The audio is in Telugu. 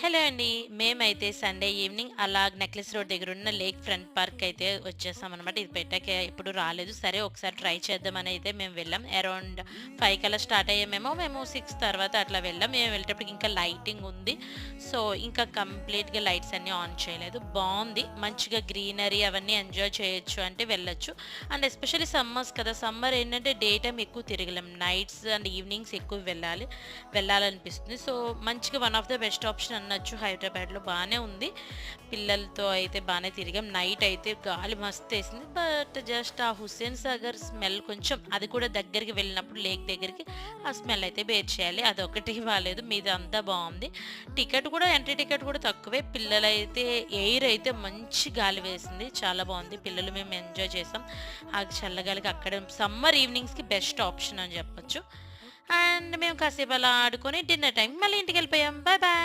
హలో అండి. మేమైతే సండే ఈవినింగ్ అలా నెక్లెస్ రోడ్ దగ్గర ఉన్న లేక్ ఫ్రంట్ పార్క్ అయితే వచ్చేసామనమాట. ఇది పెట్టాక ఎప్పుడు రాలేదు. సరే ఒకసారి ట్రై చేద్దామని అయితే మేము వెళ్ళాం. అరౌండ్ 5 కల్లా స్టార్ట్ అయ్యామేమో. మేము 6 తర్వాత అట్లా వెళ్ళాం. మేము వెళ్ళేటప్పటికి ఇంకా లైటింగ్ ఉంది. సో, ఇంకా కంప్లీట్‌గా లైట్స్ అన్నీ ఆన్ చేయలేదు. బావుంది. మంచిగా గ్రీనరీ అవన్నీ ఎంజాయ్ చేయొచ్చు అంటే వెళ్ళొచ్చు. అండ్ ఎస్పెషల్లీ సమ్మర్స్ కదా! సమ్మర్ ఏంటంటే డే టైమ్ ఎక్కువ తిరగలేం. నైట్స్ అండ్ ఈవినింగ్స్ ఎక్కువ వెళ్ళాలనిపిస్తుంది. సో, మంచిగా one of the best option అనొచ్చు. హైదరాబాద్‌లో బానే ఉంది. పిల్లలతో అయితే బానే తిరిగాం. నైట్ అయితే గాలి మస్తేసింది. బట్ జస్ట్ ఆ హుస్సేన్ సాగర్ స్మెల్ కొంచెం అది కూడా దగ్గరికి వెళ్ళినప్పుడు లేక్ దగ్గరికి ఆ స్మెల్ అయితే బేర్ చేయాలి. అదొకటి బాలేదు. మీదంతా బావుంది. టికెట్ కూడా ఎంట్రీ టికెట్ కూడా తక్కువే. పిల్లలైతే ఎయిర్ అయితే మంచి గాలి వేసింది. చాలా బావుంది. పిల్లలు మేము ఎంజాయ్ చేసాం. ఆ చల్లగాలికి అక్కడ సమ్మర్ ఈవినింగ్స్‌కి బెస్ట్ ఆప్షన్ అని చెప్పొచ్చు. అండ్ మేము కాసేపు అలా ఆడుకొని డిన్నర్ టైంకి మళ్ళీ ఇంటికెళ్ళిపోయాం. Bye bye.